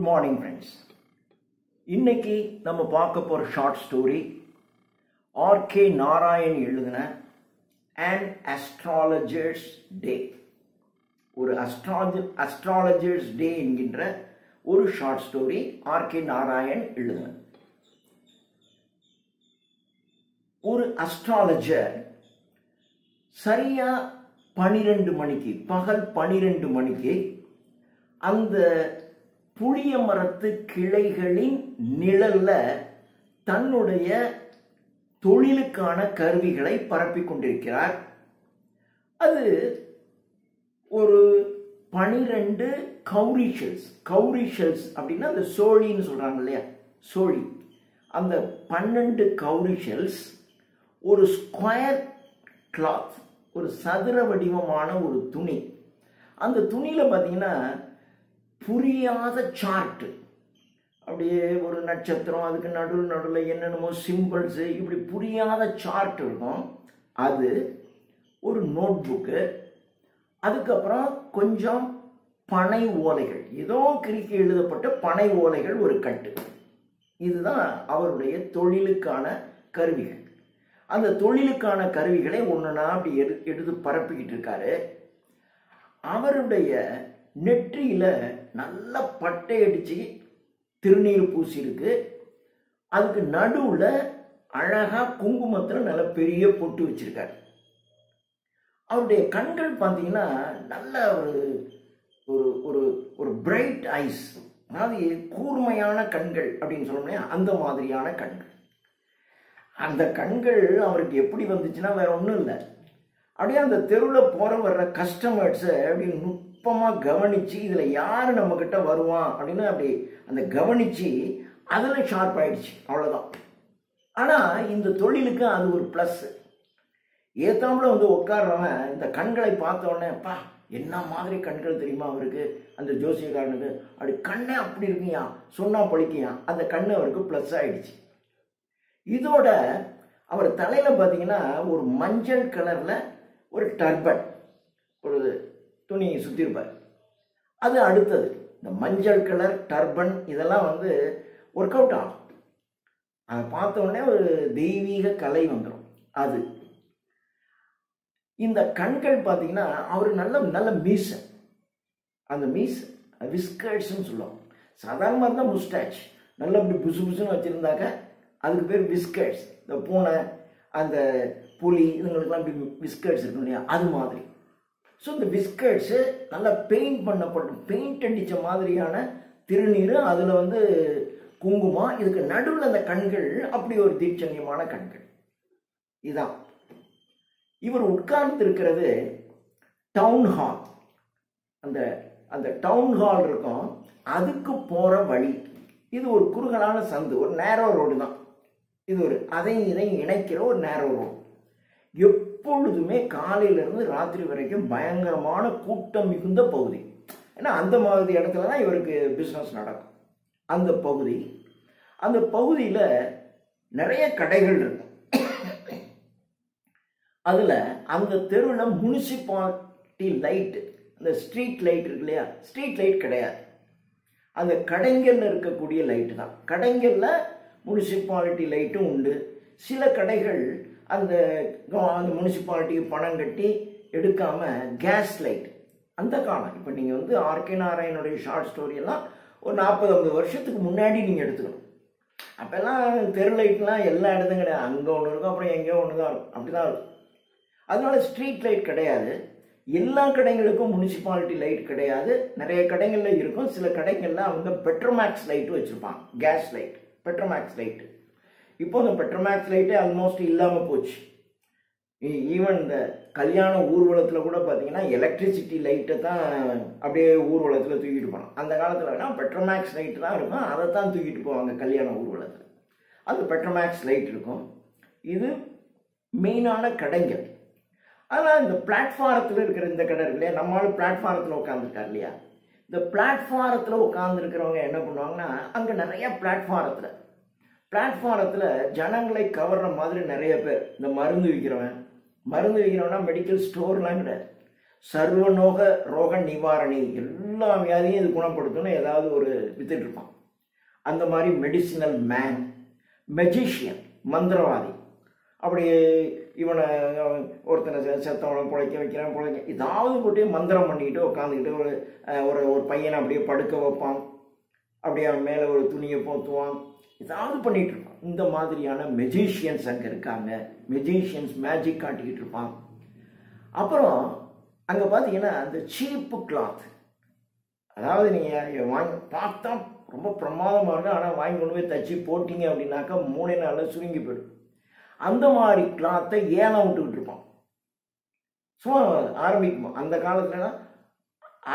Good morning, friends. இன்னைக்கு நம்ம பார்க்க போற ஷார்ட் ஸ்டோரி ஆர்.கே. நாராயண் எழுதின An Astrologer's Day. ஒரு அஸ்ட்ராலஜர்ஸ் டே என்கின்ற ஒரு ஷார்ட் ஸ்டோரி ஆர்.கே. நாராயண் எழுதின. ஒரு அஸ்ட்ராலஜர் சரியா 12 மணிக்கு பகல் 12 மணிக்கு அந்த புளிய மரத்து கிளைகளின் நிழல்ல தன்னுடைய தொழிலுக்கான கருவிகளை பரப்பிக் கொண்டிருக்கிறார். அது ஒரு 12 கௌரி ஷெல்ஸ் அப்படின்னா அந்த சோழின்னு சொல்றாங்க இல்லையா, சோழி. அந்த 12 கௌரி ஷெல்ஸ் ஒரு ஸ்கொயர் கிளாத், ஒரு சதுர வடிவமான ஒரு துணி. அந்த துணியில பார்த்தீங்கன்னா புரியாத சார்ட், அப்படியே ஒரு நட்சத்திரம், அதுக்கு நடுவில் என்னென்னமோ சிம்பிள்ஸ், இப்படி புரியாத சார்ட் இருக்கும். அது ஒரு நோட் புக்கு, அதுக்கப்புறம் கொஞ்சம் பனை ஓலைகள், ஏதோ கிறுக்கி எழுதப்பட்ட பனை ஓலைகள் ஒரு கட்டு. இதுதான் அவருடைய தொழிலுக்கான கருவிகள். அந்த தொழிலுக்கான கருவிகளை ஒன்றுனா அப்படி எடுத்து பரப்பிக்கிட்டு இருக்காரு. அவருடைய நெற்றியில நல்ல பட்டை அடிச்சு திருநீர் பூசி இருக்கு. அதுக்கு நடுவுல அழகா குங்குமத்துல நல்ல பெரிய பொட்டு வச்சிருக்காரு. அவருடைய கண்கள் பார்த்தீங்கன்னா நல்ல ஒரு ஒரு ஒரு பிரைட் ஐஸ், அதாவது கூர்மையான கண்கள் அப்படின்னு சொல்லணும், அந்த மாதிரியான கண்கள். அந்த கண்கள் அவருக்கு எப்படி வந்துச்சுன்னா வேற ஒன்றும் இல்லை, அப்படியே அந்த தெருவில் போற வர்ற கஸ்டமர்ஸை அப்படி நுட்பமாக கவனிச்சு இதில் யார் நம்மக்கிட்ட வருவான் அப்படின்னு அப்படி அந்த கவனிச்சு அதில் ஷார்ப் ஆயிடுச்சு, அவ்வளோதான். ஆனால் இந்த தொழிலுக்கு அது ஒரு ப்ளஸ். ஏத்தாப்புல வந்து உட்கார்றவன் இந்த கண்களை பார்த்த உடனே, பா என்ன மாதிரி கண்கள் தெரியுமா அவருக்கு, அந்த ஜோசியக்காரனுக்கு அப்படி கண்ணே அப்படி இருக்குயா, சொன்னா பழிக்கையா, அந்த கண்ணு அவருக்கு ப்ளஸ் ஆயிடுச்சு. இதோட அவர் தலையில பார்த்தீங்கன்னா ஒரு மஞ்சள் கலர்ல ஒரு டர்பன், ஒரு துணி சுத்திருப்பார். அது அடுத்தது. இந்த மஞ்சள் கலர் டர்பன் இதெல்லாம் வந்து ஒர்க் அவுட் ஆகும். அதை பார்த்த உடனே ஒரு தெய்வீக கலை வந்துடும். அது இந்த கண்கள் பார்த்தீங்கன்னா அவர் நல்ல நல்ல மீச, அந்த மீச விஸ்கர்ட்ஸ்ன்னு சொல்லுவாங்க. சாதாரணமாக இருந்தால் முஸ்டாச் நல்லா இப்படி புசு புசுன்னு வச்சுருந்தாக்க அதுக்கு பேர் விஸ்கர்ட்ஸ். இந்த பூனை, அந்த புலி, இதுங்களுக்கெல்லாம் இப்படி விஸ்கர்ட்ஸ் இருக்கும் இல்லையா, அது மாதிரி. ஸோ இந்த விஸ்கர்ட்ஸு நல்லா பெயிண்ட் அடித்த மாதிரியான திருநீர், அதில் வந்து குங்குமம், இதுக்கு நடுவில் அந்த கண்கள் அப்படி ஒரு தீட்சண்யமான கண்கள். இதுதான் இவர் உட்கார்ந்து இருக்கிறது டவுன் ஹால். அந்த டவுன் ஹால் இருக்கும், அதுக்கு போகிற வழி. இது ஒரு குறுகலான சந்து, ஒரு நேரோ ரோடு தான். இது ஒரு இதையும் இணைக்கிற ஒரு நேரோ ரோடு. எப்பொழுதுமே காலையிலிருந்து ராத்திரி வரைக்கும் பயங்கரமான கூட்டம் மிகுந்த பகுதி. ஏன்னா அந்த மாதிரி இடத்துல தான் இவருக்கு பிஸ்னஸ் நடக்கும். அந்த பகுதியில் நிறைய கடைகள் இருக்கும். அதில் அந்த தெருவில் முனிசிபாலிட்டி லைட்டு, அந்த ஸ்ட்ரீட் லைட் இருக்கு இல்லையா, ஸ்ட்ரீட் லைட் கிடையாது, அந்த கடைங்கள்ல இருக்கக்கூடிய லைட்டு தான். கடைங்கள்ல முனிசிபாலிட்டி லைட்டும் உண்டு. சில கடைகள் அந்த முனிசிபாலிட்டிக்கு பணம் கட்டி எடுக்காம கேஸ் லைட், அந்த காலம். இப்போ நீங்கள் வந்து ஆர்.கே. நாராயணுடைய ஷார்ட் ஸ்டோரியெல்லாம் ஒரு 40-50 வருஷத்துக்கு முன்னாடி நீங்கள் எடுத்துக்கணும். அப்போல்லாம் தெரு லைட்லாம் எல்லா இடத்தும் கிடையாது, அங்கே ஒன்று இருக்கும், அப்புறம் எங்கேயோ ஒன்று தான் இருக்கும், அப்படி தான் இருக்கும். அதனால ஸ்ட்ரீட் லைட் கிடையாது. எல்லா கடைகளுக்கும் முனிசிபாலிட்டி லைட் கிடையாது. நிறைய கடைகளில் இருக்கும். சில கடைகளில் அவங்க பெட்ரோமேக்ஸ் லைட்டு வச்சுருப்பாங்க, கேஸ் லைட், பெட்ரோமேக்ஸ் லைட்டு. இப்போ இந்த பெட்ரோமேக்ஸ் லைட்டே ஆல்மோஸ்ட் இல்லாமல் போச்சு. ஈவன் இந்த கல்யாண ஊர்வலத்தில் கூட பார்த்தீங்கன்னா எலக்ட்ரிசிட்டி லைட்டை தான் அப்படியே ஊர்வலத்தில் தூக்கிட்டு போனாங்க. அந்த காலத்தில் பெட்ரோமேக்ஸ் லைட்டு தான் இருக்கும், அதை தான் தூக்கிட்டு போவாங்க கல்யாண ஊர்வலத்தில். அது பெட்ரோமேக்ஸ் லைட் இருக்கும். இது மெயினான கடைகள். ஆனால் இந்த பிளாட்ஃபாரத்தில் இருக்கிற இந்த கடை இருக்கு இல்லையா, நம்மளால பிளாட்ஃபாரத்தில் உட்காந்துருக்காரு இல்லையா, இந்த பிளாட்ஃபாரத்தில் உட்காந்துருக்கிறவங்க என்ன பண்ணுவாங்கன்னா, அங்கே நிறைய பிளாட்ஃபாரத்தில் ஜனங்களை கவர்ற மாதிரி நிறைய பேர், இந்த மருந்து விற்கிறவனா மெடிக்கல் ஸ்டோர்லாம் கிடையாது, சர்வநோக ரோக நிவாரணி, எல்லா வியாதியும் இது குணப்படுத்தணும் ஏதாவது ஒரு வித்துட்டு இருப்பான். அந்த மாதிரி மெடிசினல் மேன், மெஜிஷியன் மந்திரவாதி. அப்படி இவனை ஒருத்தனை செத்தவனை பிழைக்க வைக்கிறான், ஏதாவது போட்டு மந்திரம் பண்ணிக்கிட்டு உட்காந்துக்கிட்டு ஒரு பையனை அப்படியே படுக்க வைப்பான், அப்படியே அவன் மேலே ஒரு துணியை போத்துவான், ஏதாவது பண்ணிகிட்டு இருப்பான். இந்த மாதிரியான மெஜிஷியன்ஸ் அங்கே இருக்காங்க. மெஜிஷியன்ஸ் மேஜிக் காட்டிக்கிட்டு இருப்பான். அப்புறம் அங்கே பார்த்தீங்கன்னா அந்த சீப்பு கிளாத், அதாவது நீங்கள் வாங்கி பார்த்தா ரொம்ப பிரமாதமாக இருக்கும், ஆனால் வாங்கி கொண்டு போய் தச்சு போட்டிங்க அப்படின்னாக்கா 3 நாளில் சுருங்கி போயிடும். அந்த மாதிரி கிளாத்தை ஏலம் விட்டுக்கிட்டு இருப்பான். சும்மா ஆரம்பிக்குமா அந்த காலத்துலனா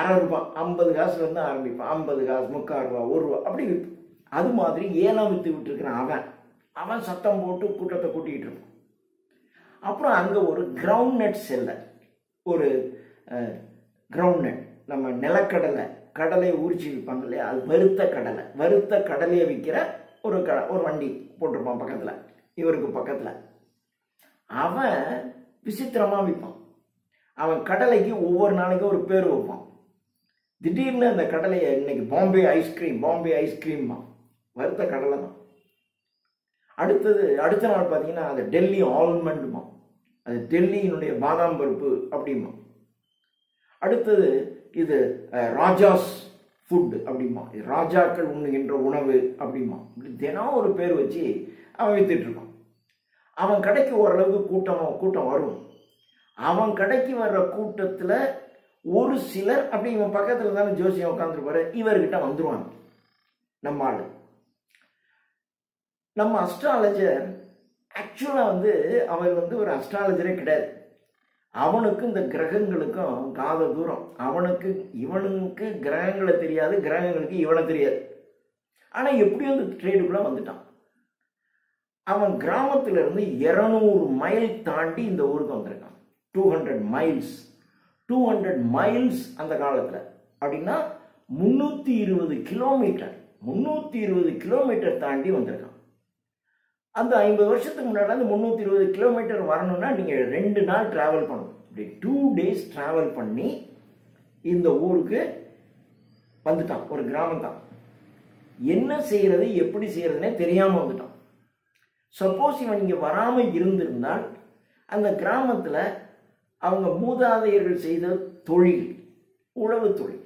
₹1/2 50 காசுலேருந்து ஆரம்பிப்பான். 50 காசு, 3/4 ரூபா, ₹1 அப்படி விற்பான். அது மாதிரி ஏலம் விற்று விட்டுருக்கிறான். அவன் சத்தம் போட்டு கூட்டத்தை கூட்டிகிட்டு இருப்பான். அப்புறம் அங்கே ஒரு கிரவுண்ட் நட் செல்லர், ஒரு கிரவுண்ட் நட், நம்ம நிலக்கடலை, கடலை உரிச்சி விற்பாங்க இல்லையா, அது வறுத்த கடலையை விற்கிற ஒரு வண்டி போட்டிருப்பான் பக்கத்தில், இவருக்கு பக்கத்தில். அவன் விசித்திரமாக விற்பான். அவன் கடலைக்கு ஒவ்வொரு நாளைக்கும் ஒரு பேர் வைப்பான். திடீர்னு அந்த கடலையை இன்னைக்கு பாம்பே ஐஸ்கிரீம்மா, வறுத்த கடலை தான். அடுத்த நாள் பார்த்தீங்கன்னா அது டெல்லி ஆல்மண்டுமா, அது டெல்லியினுடைய பாதாம் பருப்பு அப்படிமா. அடுத்தது இது ராஜாஸ் ஃபுட் அப்படிமா, ராஜாக்கள் உண்ணுகின்ற உணவு அப்படிமா. இப்படி தினம் ஒரு பேர் வச்சு அவன் வித்துட்டு இருப்பான். அவன் கடைக்கு ஓரளவுக்கு கூட்டம் வரும். அவன் கடைக்கு வர்ற கூட்டத்தில் ஒரு சிலர், அப்படி இவன் பக்கத்தில் தானே ஜோசியம் உட்காந்துருப்பாரு, இவர்கிட்ட வந்துருவாங்க. நம்ம அஸ்ட்ராலஜர் ஆக்சுவலாக அவர் ஒரு அஸ்ட்ராலஜரே கிடையாது. அவனுக்கு இந்த கிரகங்களுக்கும் காத தூரம். இவனுக்கு கிரகங்களை தெரியாது, கிரகங்களுக்கு இவனை தெரியாது. ஆனால் எப்படியும் இந்த ட்ரேடுக்குள்ள வந்துட்டான். அவன் கிராமத்திலிருந்து 200 மைல் தாண்டி இந்த ஊருக்கு வந்திருக்கான். 200 மைல்ஸ் அந்த காலத்தில். அப்படின்னா 320 கிலோமீட்டர் தாண்டி வந்திருக்கான். அந்த 50 வருஷத்துக்கு முன்னாடி அந்த 320 கிலோமீட்டர் வரணும்னா நீங்கள் 2 நாள் டிராவல் பண்ணணும். இப்படி 2 days டிராவல் பண்ணி இந்த ஊருக்கு வந்துட்டான். ஒரு கிராமம் தான். என்ன செய்யறது எப்படி செய்யறதுனே தெரியாமல் வந்துட்டான். சப்போஸ் இவன் இங்கே வராமல் இருந்திருந்தால் அந்த கிராமத்தில் அவங்க மூதாதையர்கள் செய்த தொழில், உழவு தொழில்,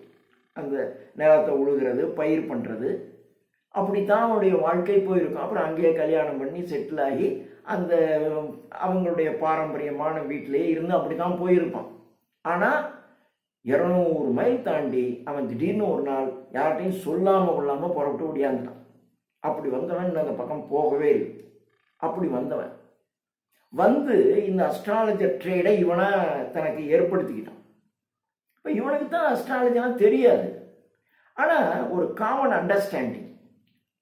அந்த நிலத்தை உழுகிறது, பயிர் பண்ணுறது, அப்படித்தான் அவனுடைய வாழ்க்கை போயிருக்கும். அப்புறம் அங்கேயே கல்யாணம் பண்ணி செட்டில் ஆகி அந்த அவங்களுடைய பாரம்பரியமான வீட்டிலேயே இருந்து அப்படி தான் போயிருப்பான். ஆனால் 200 மைல் தாண்டி அவன் திடீர்னு ஒரு நாள் யார்கிட்டையும் சொல்லாமல் கொள்ளாமல் புறப்பட்டு ஓடியாந்துட்டான். அப்படி வந்தவன் இன்னும் அந்த பக்கம் போகவே இல்லை. அப்படி வந்தவன் இந்த அஸ்ட்ராலஜர் ட்ரேடை இவனை தனக்கு ஏற்படுத்திக்கிட்டான். இப்போ இவனுக்கு தான் அஸ்ட்ராலஜிலாம் தெரியாது. ஆனால் ஒரு காமன் அண்டர்ஸ்டாண்டிங்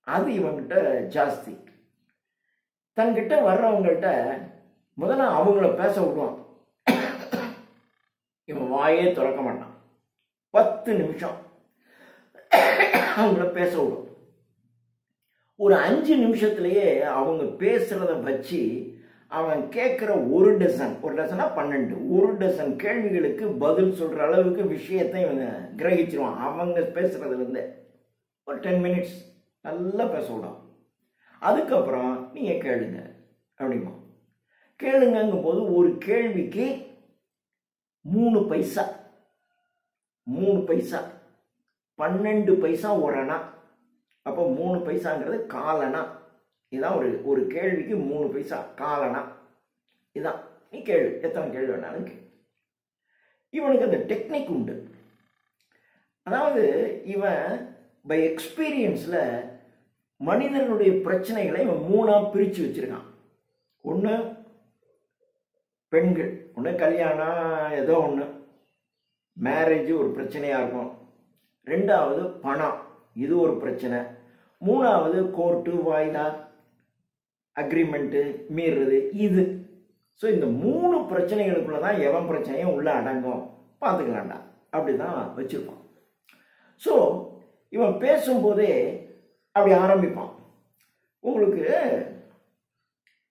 அது இவன்கிட்ட ஜாஸ்தி. தன்கிட்ட வர்றவங்கள்ட்ட முதல்ல அவங்கள பேச விடுவான். இவன் வாயே திறக்க மாட்டான். 10 நிமிஷம் அவங்கள பேச விடும். ஒரு 5 நிமிஷத்துலேயே அவங்க பேசுறத வச்சு அவன் கேட்குற ஒரு டசனா 12, 1 டசன் கேள்விகளுக்கு பதில் சொல்ற அளவுக்கு விஷயத்தை இவங்க கிரகிச்சிருவான். அவங்க பேசுறதுலேருந்து ஒரு 10 minutes நல்லா பேச விடும். அதுக்கப்புறம் நீங்க கேளுங்க அப்படிமா. கேளுங்கும் போது ஒரு கேள்விக்கு 3 பைசா, 12 பைசா ஒரு அணா. அப்போ 3 பைசாங்கிறது காலனா. இதான் ஒரு கேள்விக்கு 3 பைசா, காலனா. இதான். நீ கேளு, எத்தனை கேள்வி வேணாலும் கேளு. இவனுக்கு அந்த டெக்னிக் உண்டு. அதாவது இவன் பை எக்ஸ்பீரியன்ஸில் மனிதனுடைய பிரச்சனைகளை இவன் 3ஆ பிரித்து வச்சிருக்கான். ஒன்று பெண்கள், ஒன்று கல்யாணம், ஏதோ ஒன்று மேரேஜ் ஒரு பிரச்சனையாக இருக்கும். 2வது பணம், இது ஒரு பிரச்சனை. 3வது கோர்ட்டு, வாய்தா, அக்ரிமெண்ட்டு மீறுறது, இது. ஸோ இந்த 3 பிரச்சனைகளுக்குள்ள தான் எவன் பிரச்சனையும் உள்ள அடங்கும், பார்த்துக்கலாம்டா, அப்படி தான் வச்சுருப்பான். ஸோ இவன் பேசும்போதே அப்படி ஆரம்பிப்பான். உங்களுக்கு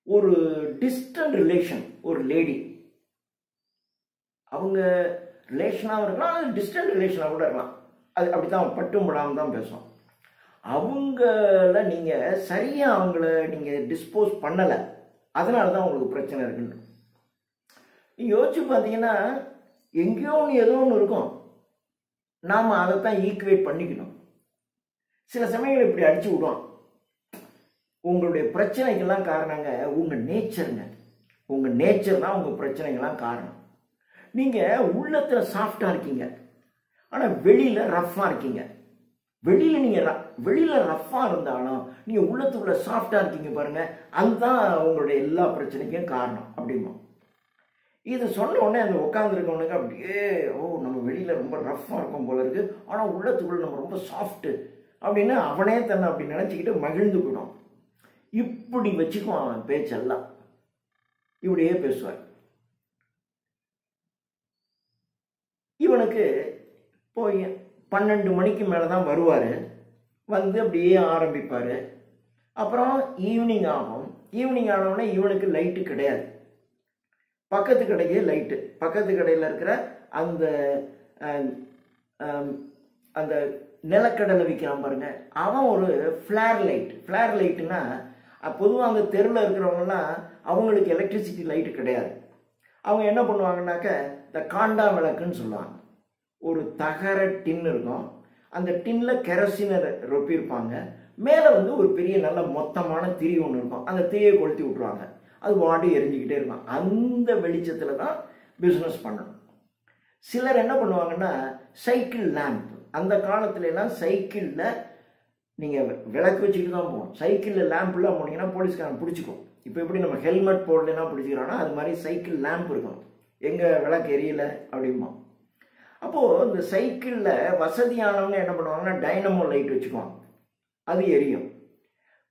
ஒரு டிஸ்டன்ட் ரிலேஷன், ஒரு லேடி, அவங்க ரிலேஷனாகவும் இருக்கலாம், அது டிஸ்டன்ட் ரிலேஷனாக கூட இருக்கலாம். அது அப்படி தான் பட்டும் படாமல் தான் பேசும். அவங்கள நீங்கள் சரியாக அவங்கள நீங்கள் டிஸ்போஸ் பண்ணலை, அதனால தான் உங்களுக்கு பிரச்சனை இருக்குன்னு. நீங்கள் யோசிச்சு பார்த்தீங்கன்னா எங்கேயோ ஒன்று ஏதோ ஒன்று இருக்கும், நாம் அதைத்தான் ஈக்குவேட் பண்ணிக்கணும். சில சமயங்கள் இப்படி அடிச்சு விடுவோம். உங்களுடைய பிரச்சனைக்கெல்லாம் காரணங்க உங்கள் நேச்சருங்க. உங்கள் நேச்சர் தான் உங்கள் பிரச்சனைகள்லாம் காரணம். நீங்கள் உள்ளத்தில் சாஃப்டாக இருக்கீங்க, ஆனால் வெளியில் ரஃப்பாக இருக்கீங்க. வெளியில் ரஃப்பாக இருந்தாலும் நீங்கள் உள்ளத்துக்குள்ள சாஃப்டாக இருக்கீங்க பாருங்க, அதுதான் உங்களுடைய எல்லா பிரச்சனைக்கும் காரணம் அப்படிமா. இது சொன்ன உடனே அந்த உட்காந்துருக்கவனுக்கு அப்படியே நம்ம வெளியில் ரொம்ப ரஃப்பாக இருக்கும் போல இருக்கு, ஆனால் உள்ளத்துக்குள்ள நம்ம ரொம்ப சாஃப்ட்டு அப்படின்னு அவனே தன்னை அப்படி நினச்சிக்கிட்டு மகிழ்ந்து போயிடும். இப்படி வச்சுக்குவான் அவன் பேச்செல்லாம், இப்படியே பேசுவார். இவனுக்கு போய் 12 மணிக்கு மேலே தான் வருவார். வந்து அப்படியே ஆரம்பிப்பார். அப்புறம் ஈவினிங் ஆகும். ஈவினிங் ஆனவுடனே இவனுக்கு லைட்டு கிடையாது. பக்கத்து கடைக்கே லைட்டு, பக்கத்து கடையில் இருக்கிற அந்த அந்த நிலக்கடலை விற்கிறான் பாருங்க, அவன் ஒரு ஃப்ளேர் லைட்டுன்னா பொதுவாக அந்த தெருவில் இருக்கிறவங்கலாம் அவங்களுக்கு எலக்ட்ரிசிட்டி லைட்டு கிடையாது. அவங்க என்ன பண்ணுவாங்கன்னாக்க இந்த காண்டா விளக்குன்னு சொல்லுவாங்க. ஒரு தகர டின் இருக்கும், அந்த டின்னில் கெரோசினை ரொப்பியிருப்பாங்க. மேலே வந்து ஒரு பெரிய நல்ல மொத்தமான திரி ஒன்று இருக்கும், அந்த திரியை கொளுத்தி விட்ருவாங்க. அது வாடி எரிஞ்சிக்கிட்டே இருக்கும். அந்த வெளிச்சத்தில் தான் பிஸ்னஸ் பண்ணணும். சிலர் என்ன பண்ணுவாங்கன்னா சைக்கிள் லேம்ப், அந்த காலத்துலலாம் சைக்கிளில் நீங்கள் விளக்கு வச்சுக்கிட்டு தான் போகணும். சைக்கிளில் லேம்ப்லாம் போனீங்கன்னா போலீஸ்காரன் பிடிச்சிக்கும். இப்போ எப்படி நம்ம ஹெல்மெட் போடலன்னா பிடிச்சிக்கிறான்னா அது மாதிரி சைக்கிள் லேம்ப் இருக்கணும். எங்கள் விளக்கு எரியலை அப்படிமா. அப்போது இந்த சைக்கிளில் வசதியானவங்க என்ன பண்ணுவாங்கன்னா டைனமோ லைட் வச்சுக்குவாங்க, அது எரியும்.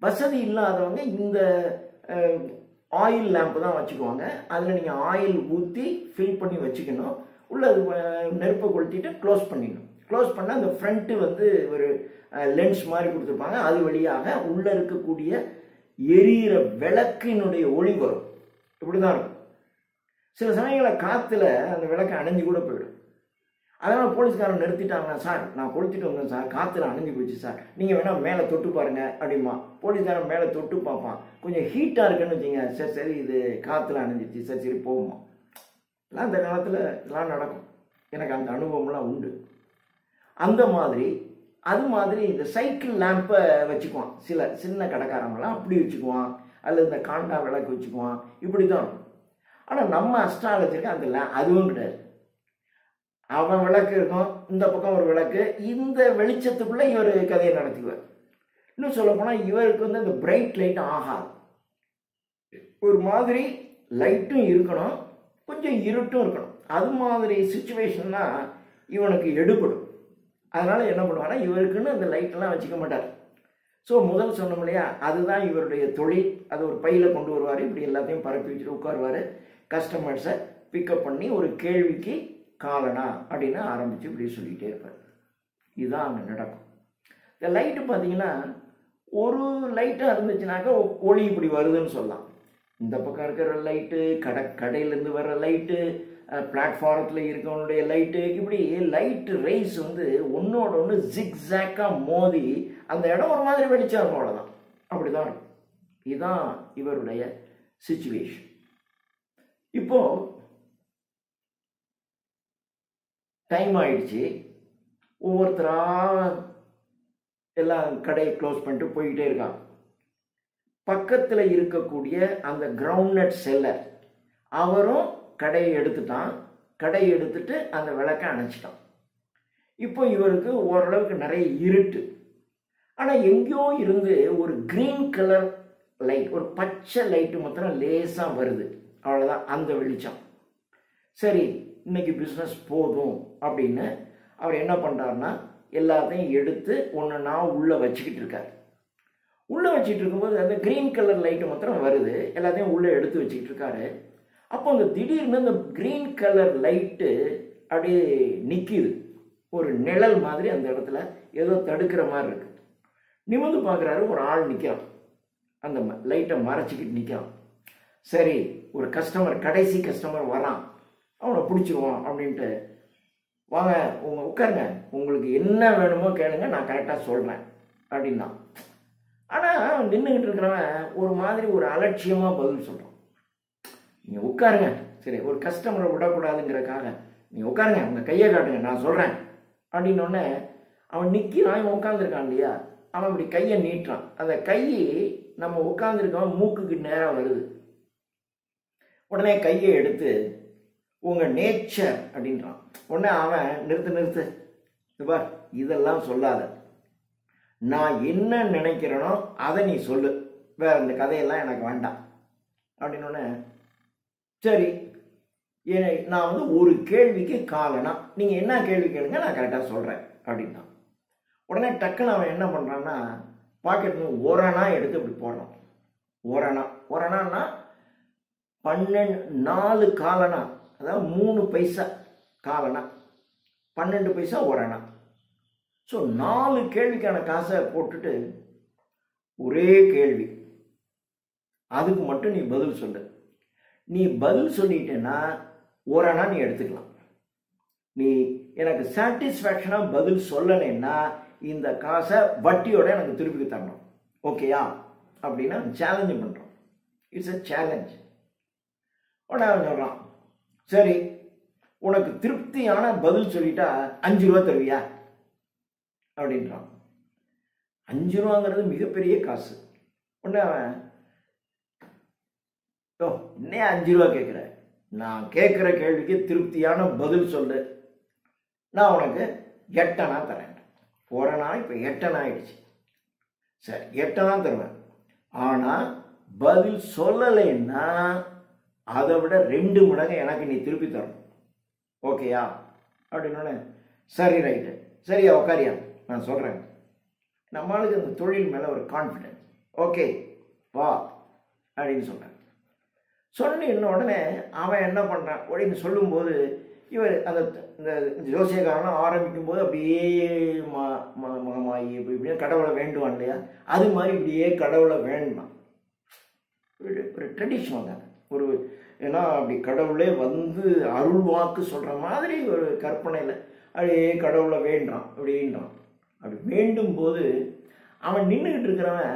வசதி இல்லாதவங்க இந்த ஆயில் லேம்ப் தான் வச்சுக்குவாங்க. அதில் நீங்கள் ஆயில் ஊற்றி ஃபில் பண்ணி வச்சுக்கணும். உள்ளே நெருப்பை கொளுத்திட்டு க்ளோஸ் பண்ணிடணும். க்ளோஸ் பண்ணால் அந்த ஃப்ரண்ட்டு வந்து ஒரு லென்ஸ் மாதிரி கொடுத்துருப்பாங்க. அது வழியாக உள்ளே இருக்கக்கூடிய எரியிற விளக்கினுடைய ஒளி வரும். இப்படி தான் இருக்கும். சில சமயங்களில் காற்றுல அந்த விளக்கு அணைஞ்சு கூட போயிடும். அதனால் போலீஸ்காரன் நிறுத்திட்டாங்கன்னா, சார் நான் கொளுத்திட்டு வந்தேன் சார், காற்றுல அணைஞ்சு போச்சு சார், நீங்கள் வேணால் மேலே தொட்டு பாருங்க அப்படிமா. போலீஸ்காரன் மேலே தொட்டு பார்ப்பான், கொஞ்சம் ஹீட்டாக இருக்குன்னு வச்சுங்க, சரி சரி இது காற்றுல அணைஞ்சிச்சு, சரி சரி போகுமா. எல்லாம் அந்த காலத்தில் எல்லாம் நடக்கும். எனக்கு அந்த அனுபவம்லாம் உண்டு. அந்த மாதிரி அது மாதிரி இந்த சைக்கிள் லேம்பை வச்சுக்குவான். சின்ன கடைக்காரங்களாம் அப்படி வச்சுக்குவான், அல்லது இந்த காண்டா விளக்கு வச்சுக்குவான். இப்படி தான் இருக்கும். ஆனால் நம்ம அஸ்ட்ராலஜருக்கு அந்த அதுவும் கிடையாது. அவன் விளக்கு இருக்கும், இந்த பக்கம் ஒரு விளக்கு, இந்த வெளிச்சத்துக்குள்ளே இவர் கதையை நடத்திக்குவார். இன்னும் சொல்ல போனால் இவருக்கு வந்து இந்த பிரைட் லைட் ஆகாது. ஒரு மாதிரி லைட்டும் இருக்கணும், கொஞ்சம் இருட்டும் இருக்கணும். அது மாதிரி சுச்சுவேஷன்னா இவனுக்கு எடுபடும். அதனால் என்ன பண்ணுவாங்கன்னா இவருக்குன்னு அந்த லைட்டெல்லாம் வச்சுக்க மாட்டார். ஸோ முதல் சொன்னோம் இல்லையா, அதுதான் இவருடைய தொழில். அது ஒரு பையில் கொண்டு வருவார், இப்படி எல்லாத்தையும் பரப்பி வச்சுட்டு உட்காருவார். கஸ்டமர்ஸை பிக்கப் பண்ணி ஒரு கேள்விக்கு காலனா அப்படின்னு ஆரம்பித்து இப்படி சொல்லிகிட்டே இருப்பார். இதுதான் அங்கே நடக்கும். இந்த லைட்டு பார்த்தீங்கன்னா ஒரு லைட்டாக இருந்துச்சுனாக்கா ஒளி இப்படி வருதுன்னு சொல்லலாம். இந்த பக்கம் இருக்கிற லைட்டு, கடையிலேருந்து வர்ற லைட்டு, பிளாட்ஃபாரத்தில் இருக்கவனுடைய லைட்டு, இப்படி லைட்டு ரேஸ் வந்து ஒன்றோட ஒன்று ஜிக்ஸாக்காக மோதி அந்த இடம் ஒரு மாதிரி வெளிச்சம் இருக்கும். அவ்வளோதான், அப்படி தான் இருக்கும். இதுதான் இவருடைய சிச்சுவேஷன். இப்போது டைம் ஆயிடுச்சு. ஒவ்வொருத்தராக எல்லாம் கடையை க்ளோஸ் பண்ணிட்டு போய்கிட்டே இருக்கான். பக்கத்தில் இருக்கக்கூடிய அந்த கிரவுண்ட்நட் செல்லர் அவரும் கடையை எடுத்துட்டான். கடையை எடுத்துட்டு அந்த விளக்கை அணைச்சிட்டான். இப்போ இவருக்கு ஓரளவுக்கு நிறைய இருட்டு. ஆனால் எங்கேயோ இருந்து ஒரு கிரீன் கலர் லைட், ஒரு பச்சை லைட்டு மாத்திரம் லேசாக வருது. அவ்வளோதான் அந்த வெளிச்சம். சரி, இன்னைக்கு பிஸ்னஸ் போதும் அப்படின்னு அவர் என்ன பண்ணுறாருன்னா எல்லாத்தையும் எடுத்து ஒன்றுன்னா உள்ளே வச்சுக்கிட்டு இருக்கார். உள்ளே வச்சுட்டு இருக்கும்போது அந்த க்ரீன் கலர் லைட்டு மாத்திரம் வருது. எல்லாத்தையும் உள்ளே எடுத்து வச்சுக்கிட்டு இருக்காரு. அப்போ அந்த திடீர்னு அந்த க்ரீன் கலர் லைட்டு அப்படியே நிற்கிது. ஒரு நிழல் மாதிரி அந்த இடத்துல ஏதோ தடுக்கிற மாதிரி இருக்கு. நிமிர்ந்து பார்க்குறாரு, ஒரு ஆள் நிற்கிறான், அந்த லைட்டை மறைச்சிக்கிட்டு நிற்கிறான். சரி, ஒரு கஸ்டமர், கடைசி கஸ்டமர் வரான், அவனை பிடிச்சிருவான் அப்படின்ட்டு வாங்க உட்காருங்க, உங்களுக்கு என்ன வேணுமோ கேளுங்க, நான் கரெக்டாக சொல்கிறேன் அப்படின்னா. ஆனால் நின்றுக்கிட்டு இருக்கிறவன் ஒரு மாதிரி ஒரு அலட்சியமாக பதில் சொல்கிறான். நீங்கள் உட்காருங்க, சரி ஒரு கஸ்டமரை விடக்கூடாதுங்கிறக்காக நீங்கள் உட்காருங்க, உங்கள் கையை காட்டுங்க, நான் சொல்கிறேன் அப்படின்னோடனே அவன் நிற்கிறான். இவன் உட்காந்துருக்கான் இல்லையா, அவன் அப்படி கையை நீட்டுறான். அந்த கை நம்ம உட்காந்துருக்கவன் மூக்குக்கு நேராக வருது. உடனே கையை எடுத்து உங்கள் நேச்சர் அப்படின்றான். உடனே அவன் நிறுத்து பார், இதெல்லாம் சொல்லாத, நான் என்ன நினைக்கிறேனோ அதை நீ சொல்லு, வேற இந்த கதையெல்லாம் எனக்கு வேண்டாம் அப்படின்னோடனே சரி நான் வந்து ஒரு கேள்விக்கு காலனா, நீங்கள் என்ன கேள்வி கேளுங்க, நான் கரெக்டாக சொல்கிறேன் அப்படின்னா. உடனே டக்குன்னு அவன் என்ன பண்ணுறான்னா பாக்கெட்ல ஓரணா எடுத்து இப்படி போடுறான். ஓரணான்னா 4 காலனா, அதாவது 3 பைசா காலனா, 12 பைசா ஓரணா. ஸோ 4 கேள்விக்கான காசை போட்டுட்டு ஒரே கேள்வி, அதுக்கு மட்டும் நீ பதில் சொல்லு. நீ பதில் சொல்லிட்டேன்னா ஓரணா நீ எடுத்துக்கலாம். நீ எனக்கு சாட்டிஸ்ஃபேக்ஷனாக பதில் சொல்லலைன்னா இந்த காசை வட்டியோட எனக்கு திருப்பி தரணும், ஓகேயா அப்படின்னா சேலஞ்சு பண்ணுறோம். It's a challenge. உடனே அவன் சொல்கிறான், சரி உனக்கு திருப்தியான பதில் சொல்லிட்டா 5 ரூபா தருவியா அப்படின்றான். 5 ரூபாங்கிறது மிகப்பெரிய காசு. உடனே அவன், இன்னே 5 ரூபா கேட்குற, நான் கேட்குற கேள்விக்கு திருப்தியான பதில் சொல்லு, நான் உனக்கு 8 அணா தரேன். 4 அணா இப்போ 8 அணா ஆயிடுச்சு. சரி 8 அணா தருவேன், ஆனால் பதில் சொல்லலைன்னா அதை விட 2 மடங்கு எனக்கு நீ திருப்பி தரணும், ஓகேயா அப்படின்னோடனே சரி ரைட்டு, சரியா உக்காரியா நான் சொல்கிறேன். நம்மளுக்கு அந்த தொழில் மேலே ஒரு கான்ஃபிடென்ஸ், ஓகே வா அப்படின்னு சொல்கிறேன். சொன்ன உடனே அவன் என்ன பண்ணுறான் அப்படின்னு சொல்லும்போது இவர் அந்த இந்த ஜோசியக்காரனும் ஆரம்பிக்கும் போது அப்படியே மகமாயி இப்படி இப்படியே கடவுளை வேண்டுவான் இல்லையா, அது மாதிரி இப்படியே கடவுளை வேண்டாம். ஒரு ட்ரெடிஷ்னல் தானே, ஒரு ஏன்னா அப்படி கடவுளே வந்து அருள் வாக்கு சொல்கிற மாதிரி ஒரு கற்பனையில் அப்படியே கடவுளை வேண்டான் அப்படின்றான். அப்படி வேண்டும் போது அவன் நின்றுக்கிட்டு இருக்கிறவன்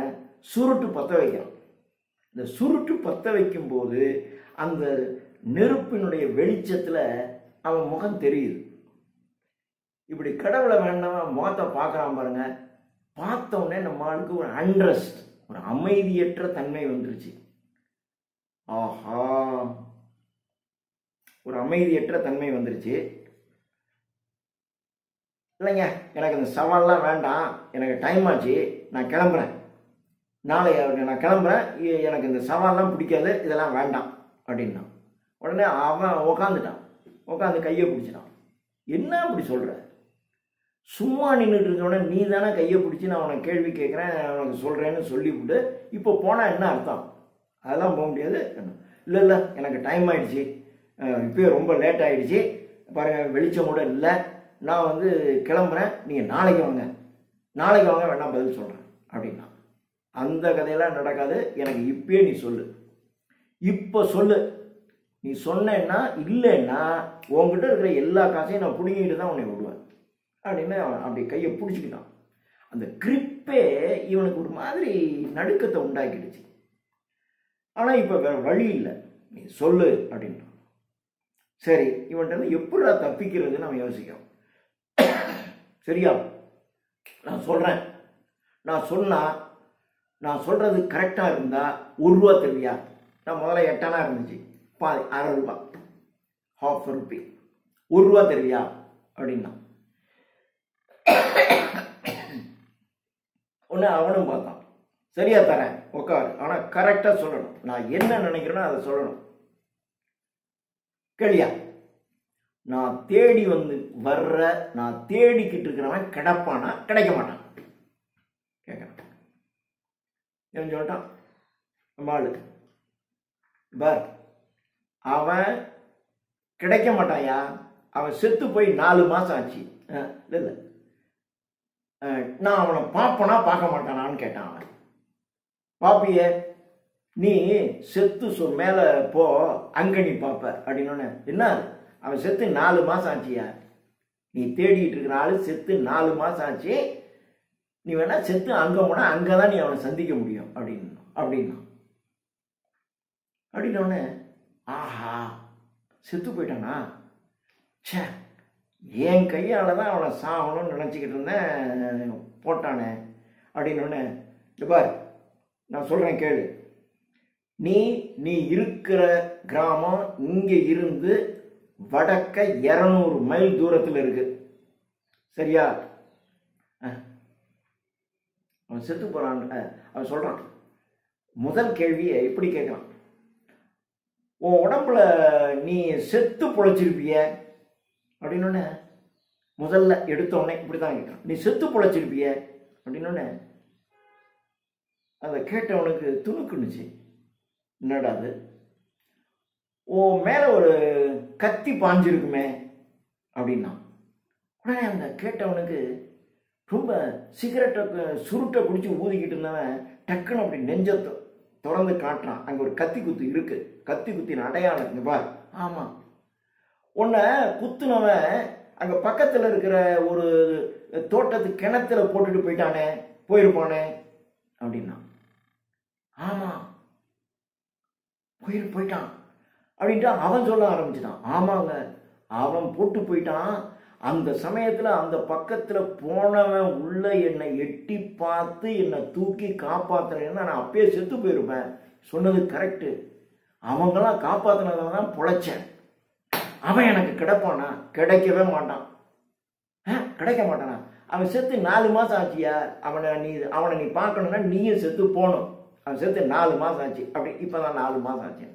சுருட்டு பற்ற வைக்கிறான். இந்த சுருட்டு பற்ற வைக்கும்போது அந்த நெருப்பினுடைய வெளிச்சத்தில் அவன் முகம் தெரியுது. இப்படி கடவுளை வேண்டாம் முகத்தை பார்க்குறான் பாருங்க. பார்த்த உடனே நம்ம ஆளுக்கு ஒரு அண்ட்ரஸ்ட், ஒரு அமைதியற்ற தன்மை வந்துருச்சு. ஆஹா, ஒரு அமைதியற்ற தன்மை வந்துருச்சு. இல்லைங்க எனக்கு இந்த சவால்லாம் வேண்டாம், எனக்கு டைம் ஆச்சு, நான் கிளம்புறேன், நாளை நான் கிளம்புறேன், எனக்கு இந்த சவால்லாம் பிடிக்காது, இதெல்லாம் வேண்டாம் அப்படின்னா. உடனே அவன் உக்காந்துட்டான், உட்காந்து கையை பிடிச்சிட்டான். என்ன அப்படி சொல்கிற, சும்மா நின்றுட்டு இருக்கவன நீ தானே கையை பிடிச்சி நான் உனக்கு கேள்வி கேட்குறேன் உனக்கு சொல்கிறேன்னு சொல்லிவிட்டு இப்போ போனால் என்ன அர்த்தம், அதெல்லாம் போக முடியாது. இல்லை எனக்கு டைம் ஆகிடுச்சி, இப்போயே ரொம்ப லேட் ஆகிடுச்சி, பாருங்கள் வெளிச்சம் கூட இல்லை, நான் வந்து கிளம்புறேன், நீங்கள் நாளைக்கு வாங்க வேணா பதில் சொல்கிறேன் அப்படின்னா. அந்த கதையெல்லாம் நடக்காது, எனக்கு இப்பயே நீ சொல்லு, இப்போ சொல்லு, நீ சொன்னேன்னா இல்லைன்னா உங்ககிட்ட இருக்கிற எல்லா காசையும் நான் பிடிங்கிட்டு தான் உன்னை விடுவேன் அப்படின்னு அப்படி கையை பிடிச்சிக்கிட்டான். அந்த கிரிப்பே இவனுக்கு ஒரு மாதிரி நடுக்கத்தை உண்டாக்கிடுச்சு. ஆனால் இப்போ வேற வழி இல்லை, நீ சொல்லு அப்படின்றான். சரி இவன்கிட்ட எப்படா தப்பிக்கிறதுன்னு அவன் யோசிக்கிறான். சரியா நான் சொல்கிறேன், நான் சொல்கிறது கரெக்டாக இருந்தால் 1 ரூபா தருவியா, நான் முதல்ல 8 அணா இருந்துச்சு, பாதி அரை ரூபா, ½ ரூபி, 1 ரூபா தருவியா அப்படின்னா. ஒன்று அவனும் பார்த்தான், சரியா தரேன் உட்காரு, ஆனால் கரெக்டாக சொல்லணும், நான் என்ன நினைக்கிறேனோ அதை சொல்லணும், கேளியா, நான் தேடி நான் தேடிக்கிட்டு இருக்கிறவன் கிடப்பானா கிடைக்க மாட்டான் கேட்குறான். ஏன் சொல்லிட்டான் நம்ம ஆளு, பார் அவன் கிடைக்க மாட்டான்யா, அவன் செத்து போய் 4 மாதம் ஆச்சு. இல்லை நான் அவனை பார்ப்பனா பார்க்க மாட்டானான்னு கேட்டான். அவன் பாப்பிய நீ செத்து மேலே போ அங்கே நீ பார்ப்ப அப்படின்னோடனே, என்ன அவன் செத்து 4 மாதம் ஆச்சியா, நீ தேடிட்டு இருக்கிற ஆளு செத்து 4 மாசம் ஆச்சு. நீ வேணா செத்து அங்க போனா அங்கதான் நீ அவனை சந்திக்க முடியும் அப்படின்னா அப்படின்னோடனே, ஆஹா செத்து போயிட்டானா, சே என் கையால தான் அவனை சாகணும்னு நினச்சிக்கிட்டு இருந்தேன், போட்டானே அப்படின்னோடனே, பார் நான் சொல்கிறேன் கேளு, நீ இருக்கிற கிராமம் இங்கே இருந்து வடக்க 200 மைல் தூரத்தில் இருக்கு, சரியா? அவன் செத்து போறான். அவன் சொல்றான், முதல் கேள்வியை எப்படி கேட்கலாம், உன் உடம்புல நீ செத்து பொழைச்சிருப்பிய அப்படின்னோடனே, முதல்ல எடுத்தோடனே இப்படிதான் கேட்கறான், நீ செத்து பொழைச்சிருப்பிய அப்படின்னோடனே அதை கேட்டவனுக்கு துணுக்குனுச்சு. என்னடா அது, உன் மேல ஒரு கத்தி பாஞ்சிருக்குமே அப்படின்னா. உடனே அந்த கேட்டவனுக்கு ரொம்ப சிகரெட்டை சுருட்டை குடிச்சு ஊதிக்கிட்டு இருந்தவன் டக்குன்னு அப்படி நெஞ்ச திறந்து காட்டுறான். அங்கே ஒரு கத்தி குத்து இருக்கு, கத்தி குத்தின அடையாளம் இங்க பார். ஆமா, உன்னை குத்துனவன் அங்கே பக்கத்தில் இருக்கிற ஒரு தோட்டத்து கிணத்துல போட்டுட்டு போயிருப்பானே அப்படின்னா. ஆமா போயிட்டான் அப்படின்ட்டு அவன் சொல்ல ஆரம்பிச்சுட்டான். ஆமாங்க, அவன் போட்டு போயிட்டான். அந்த சமயத்தில் அந்த பக்கத்தில் போனவன் உள்ள என்னை எட்டி பார்த்து என்னை தூக்கி காப்பாற்றுறேன்னா நான் அப்பயே செத்து போயிருப்பேன். சொன்னது கரெக்டு. அவங்களாம் காப்பாற்றினதான் தான் பொழைச்சேன். அவன் எனக்கு கிடைப்பானா? கிடைக்கவே மாட்டான். கிடைக்க மாட்டானா? அவன் செத்து 4 மாதம் ஆச்சியா? அவனை நீ பார்க்கணுன்னா நீயும் செத்து போகணும். அவன் செத்து 4 மாதம் ஆச்சு. அப்படி இப்போதான் 4 மாதம் ஆச்சு.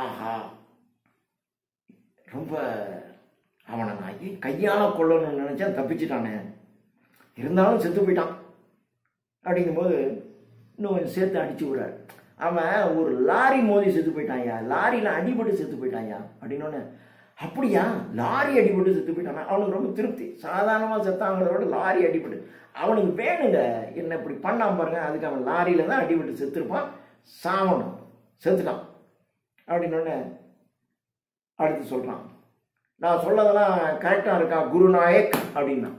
ஆஹா, ரொம்ப அவனை நான் கையால கொள்ளணும்னு நினைச்சேன், தப்பிச்சுட்டானே, இருந்தாலும் செத்து போயிட்டான் அப்படிங்கும்போது இன்னும் கொஞ்சம் சேர்த்து அடிச்சு விடுறாரு. அவன் ஒரு லாரி மோதி செத்து போயிட்டான்யா, லாரியில் அடிபட்டு செத்து போயிட்டான்யா அப்படின்னோடனே, அப்படியா லாரி அடிபட்டு செத்து போயிட்டானா? அவனுக்கு ரொம்ப திருப்தி. சாதாரணமாக செத்தாங்கிறத விட லாரி அடிபட்டு அவனுக்கு வேணுங்க, என்ன இப்படி பண்ணாம பாருங்க, அதுக்கு அவன் லாரியில தான் அடிபட்டு செத்துருப்பான், சாவணும், செத்துட்டான் அப்படின்னோடனே அடுத்து சொல்றான், நான் சொல்லதெல்லாம் கரெக்டா இருக்கா குருநாயக் அப்படின்னா.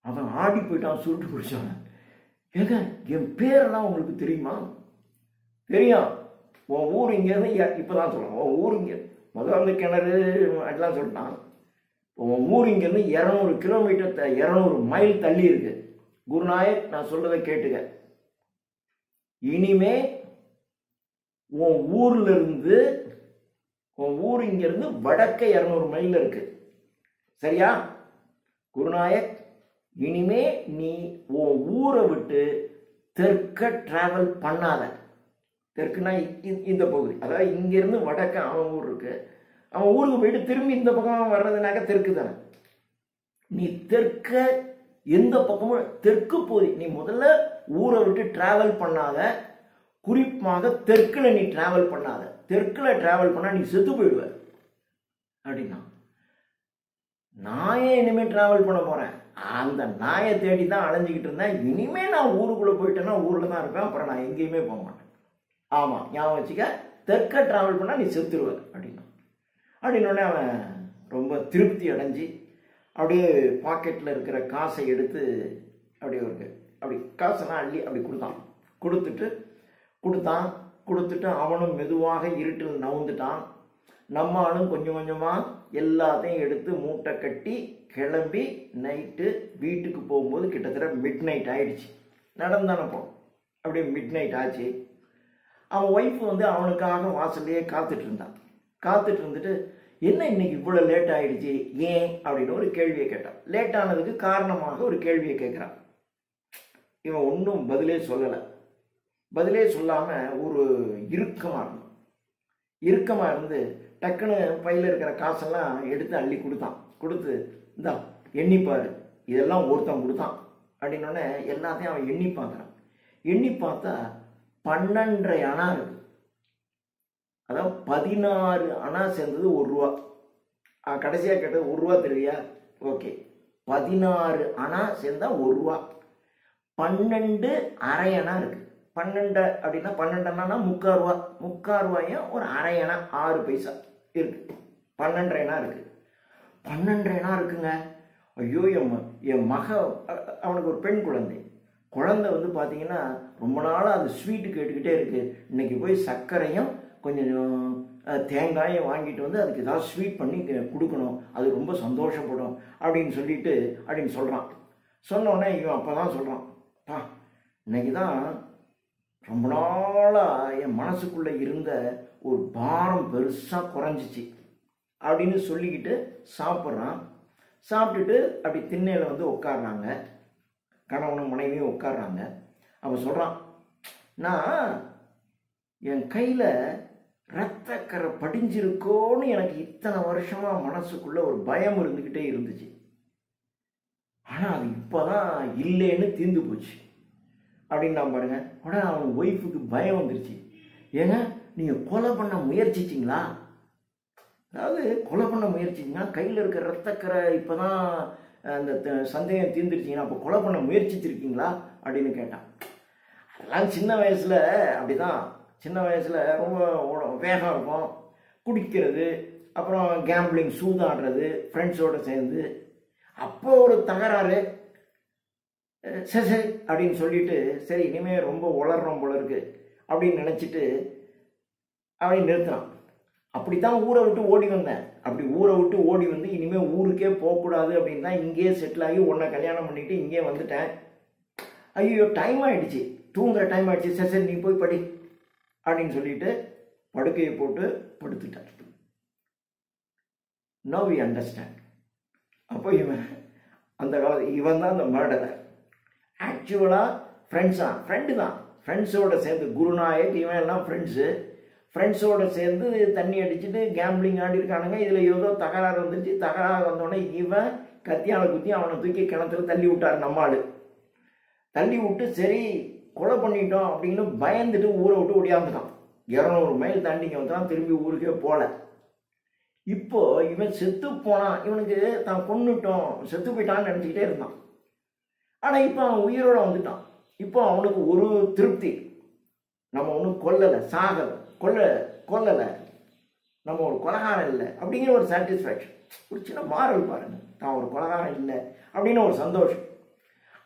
அவன் ஆடி போயிட்டான், சுருட்டு பிடிச்சான். ஏங்க என் பேரெல்லாம் உங்களுக்கு தெரியுமா? தெரியும். உன் ஊர் இங்கேருந்து இப்போதான் சொல்கிறான், உன் ஊர் இங்கே முதல்ல கிணறு அதெல்லாம் சொல்லிட்டான். உன் ஊர் இங்கேருந்து 200 கிலோமீட்டர் 200 மைல் தள்ளி இருக்கு. குருநாயக் நான் சொல்றதை கேட்டுக்க, இனிமே உன் ஊர்ல இருந்து, உன் ஊர் இங்கிருந்து வடக்க 200 மைல் இருக்கு, சரியா? குருநாயக், இனிமே நீ உன் ஊரை விட்டு தெற்க டிராவல் பண்ணாத. தெற்குனா இந்த பகுதி, அதாவது இங்கிருந்து வடக்க அவன் ஊர் இருக்கு, அவன் ஊருக்கு போயிட்டு திரும்பி இந்த பக்கம் வர்றதுனாக்க தெற்கு தானே. நீ தெற்க எந்த பக்கமும் தெற்கு பகுதி நீ முதல்ல ஊரை விட்டு டிராவல் பண்ணாத. குறிப்பாக தெற்குல நீ டிராவல் பண்ணாத. தெற்குல டிராவல் பண்ணா நீ செத்து போயிடுவ அப்படின்னா. நாயை இனிமே டிராவல் பண்ண போறேன், அந்த நாயை தேடி தான் அலைஞ்சிக்கிட்டு இருந்தேன். இனிமே நான் ஊருக்குள்ள போயிட்டேன்னா ஊர்ல தான் இருப்பேன், அப்புறம் நான் எங்கேயுமே போக மாட்டேன். ஆமா ஞாபகம் வச்சுக்க, தெற்க டிராவல் பண்ணா நீ செத்துருவ அப்படின்னா. அப்படின்னோடனே அவன் ரொம்ப திருப்தி அடைஞ்சி அப்படியே பாக்கெட்டில் இருக்கிற காசை எடுத்து அப்படியே அப்படி காசெல்லாம் அள்ளி அப்படி கொடுத்துட்டு அவனும் மெதுவாக இருட்டில் நவுந்துட்டான். நம்ம ஆளும் கொஞ்சம் கொஞ்சமாக எல்லாத்தையும் எடுத்து மூட்டை கட்டி கிளம்பி நைட்டு வீட்டுக்கு போகும்போது கிட்டத்தட்ட மிட் நைட் ஆயிடுச்சு. நடந்தானே போனோம், அப்படியே மிட் நைட் ஆச்சு. அவன் ஒய்ஃப் அவனுக்காக வாசல்லையே காத்துட்டு இருந்துட்டு, என்ன இன்னைக்கு இவ்வளோ லேட் ஆயிடுச்சு, ஏன் அப்படின்னு ஒரு கேள்வியை கேட்டான். லேட் ஆனதுக்கு காரணமாக ஒரு கேள்வியை கேட்குறான். இவன் ஒன்றும் பதிலே சொல்லலை. பதிலே சொல்லாமல் ஒரு இறுக்கமாக இருந்து டக்குன்னு பையில் இருக்கிற காசெல்லாம் எடுத்து அள்ளி கொடுத்து இந்தா எண்ணிப்பாரு, இதெல்லாம் ஒருத்தன் கொடுத்தான் அப்படின்னோடனே எல்லாத்தையும் அவன் எண்ணி பார்க்குறான். எண்ணி பார்த்தா 12.5 அணா இருக்கு. அதாவது 16 அணா சேர்ந்தது 1 ரூபா. கடைசியாக கேட்டது 1 ரூபா தெரியா? ஓகே, 16 அணா சேர்ந்தா 1 ரூபா. 12 அரை அணா இருக்கு. 12 அப்படின்னா 12 அண்ணானா 3/4 ரூபா. 3/4 ரூபாயும் ஒரு அரை அணா 6 பைசா இருக்கு. 12.5 அணா இருக்கு. 12.5 இருக்குங்க. ஐயோ, என் மக, அவனுக்கு ஒரு பெண் குழந்தை வந்து பார்த்தீங்கன்னா ரொம்ப நாளாக அது ஸ்வீட்டு கேட்டுக்கிட்டே இருக்குது. இன்னைக்கு போய் சர்க்கரையும் கொஞ்சம் தேங்காயும் வாங்கிட்டு வந்து அதுக்கு ஏதாவது ஸ்வீட் பண்ணி கொடுக்கணும், அது ரொம்ப சந்தோஷப்படும் அப்படின்னு சொல்கிறான். சொன்னோடனே இவன் அப்போ தான் சொல்கிறான், இன்னைக்கு தான் ரொம்ப நாளாக என் மனசுக்குள்ளே இருந்த ஒரு பாரம் பெருசாக குறைஞ்சிச்சு அப்படின்னு சொல்லிக்கிட்டு சாப்பிட்றான். சாப்பிட்டுட்டு அப்படி திண்ணையில் வந்து உட்காடுறாங்க, கணவனும் மனைவியும் உட்காடுறாங்க. அவன் சொல்கிறான், நான் என் கையில் இரத்தக்கரை படிஞ்சிருக்கோன்னு எனக்கு இத்தனை வருஷமாக மனசுக்குள்ளே ஒரு பயம் இருந்துக்கிட்டே இருந்துச்சு. ஆனால் அது இப்போ தான் இல்லைன்னு தீர்ந்து போச்சு அப்படின்னு நான் பாருங்க. உடனே அவன் ஒய்ஃபுக்கு பயம் வந்துருச்சு. ஏங்க, நீங்கள் கொலை பண்ண முயற்சிச்சிங்களா? அதாவது கொலை பண்ண முயற்சிச்சிங்கன்னா கையில் இருக்கிற இரத்தக்கரை இப்போ தான் அந்த சந்தேகம் தீர்ந்துருச்சிங்கன்னா அப்போ கொலை பண்ண முயற்சிச்சிருக்கீங்களா அப்படின்னு கேட்டான். அதெல்லாம் சின்ன வயசில் அப்படி தான். சின்ன வயசில் ரொம்ப வேகம் இருக்கும், குடிக்கிறது, அப்புறம் கேம்பிளிங், சூதாடுறது ஃப்ரெண்ட்ஸோடு சேர்ந்து. அப்போ ஒரு தகராறு, சரி அப்படின்னு சொல்லிட்டு, சரி இனிமேல் ரொம்ப உளர்றோம் போல இருக்கு அப்படின்னு நினச்சிட்டு அவனை நிறுத்தினான். அப்படித்தான் ஊரை விட்டு ஓடி வந்தேன். அப்படி ஊரை விட்டு ஓடி வந்து இனிமேல் ஊருக்கே போகக்கூடாது அப்படின்னு தான் இங்கேயே செட்டில் ஆகி உன்னை கல்யாணம் பண்ணிட்டு இங்கே வந்துட்டேன். ஐயோ, டைம் ஆகிடுச்சு, தூங்குற டைம் ஆகிடுச்சு, சரி நீ போய் படி அப்படின்னு சொல்லிட்டு படுக்கையை போட்டு படுத்துட்டார். Now we understand. அப்போ அந்த இவன் தான் அந்த மர்டரர். ஆக்சுவலாக ஃப்ரெண்டு தான், ஃப்ரெண்ட்ஸோடு சேர்ந்து குருநாயக் இவன் எல்லாம் ஃப்ரெண்ட்ஸோடு சேர்ந்து தண்ணி அடிச்சுட்டு கேம்பிளிங் ஆடி இருக்கானுங்க. இதில் ஏதோ தகராறு வந்துச்சு. தகராறு வந்தோடனே இவன் கத்தியால் குத்தி அவனை தூக்கி கிணத்துல தள்ளி விட்டார். நம்மாள் தள்ளி விட்டு சரி கொலை பண்ணிட்டோம் அப்படின்னு பயந்துட்டு ஊரை விட்டு ஓடியாந்துட்டான். 200 மைல் தாண்டிங்க வந்துட்டான், திரும்பி ஊருக்கே போகல. இப்போ இவன் செத்து போனான், இவனுக்கு தான் கொன்னுட்டோம், செத்து போயிட்டான்னு நினச்சிக்கிட்டே இருந்தான். ஆனால் இப்போ அவன் உயிரோட வந்துட்டான். இப்போ அவனுக்கு ஒரு திருப்தி, நம்ம ஒன்றும் கொல்லலை, சாகலை, கொல்லலை, நம்ம ஒரு கொலகாரம் இல்லை அப்படிங்கிற ஒரு சாட்டிஸ்ஃபேக்ஷன், ஒரு சின்ன மாறல் பாருங்க. தான் ஒரு கொலகாரம் இல்லை அப்படின்னு ஒரு சந்தோஷம்.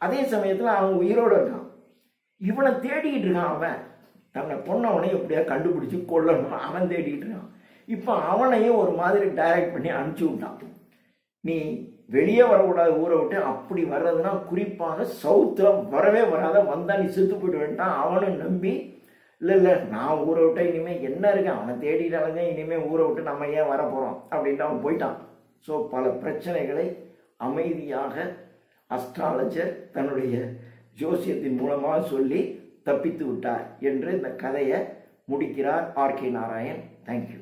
அதே சமயத்தில் அவன் உயிரோடு இருக்கான். இவனை தேடிக்கிட்டு இருக்கான். அவன் தன்னை பொண்ணவனை எப்படியா கண்டுபிடிச்சி கொல்லணும் அவன் தேடிக்கிட்டு இருக்கான். இப்போ அவனையும் ஒரு மாதிரி டைரக்ட் பண்ணி அனுப்பிச்சி விட்டான். நீ வெளியே வரக்கூடாது ஊரை விட்டு, அப்படி வர்றதுன்னா குறிப்பாக சவுத்தில் வரவே வராத, வந்தால் நீ செத்து போயிட்டு வேண்டாம். அவனும் நம்பி இல்லை நான் ஊரை விட்ட இனிமேல் என்ன இருக்கேன், அவனை தேடிட்டாலுங்க, இனிமேல் ஊரை விட்டு நம்ம ஏன் வர போகிறோம் அப்படின்ட்டு அவன் போயிட்டான். ஸோ பல பிரச்சனைகளை அமைதியாக அஸ்ட்ராலஜர் தன்னுடைய ஜோசியத்தின் மூலமாக சொல்லி தப்பித்து விட்டார் என்று இந்த கதையை முடிக்கிறார் ஆர்.கே. நாராயண். தேங்க்யூ.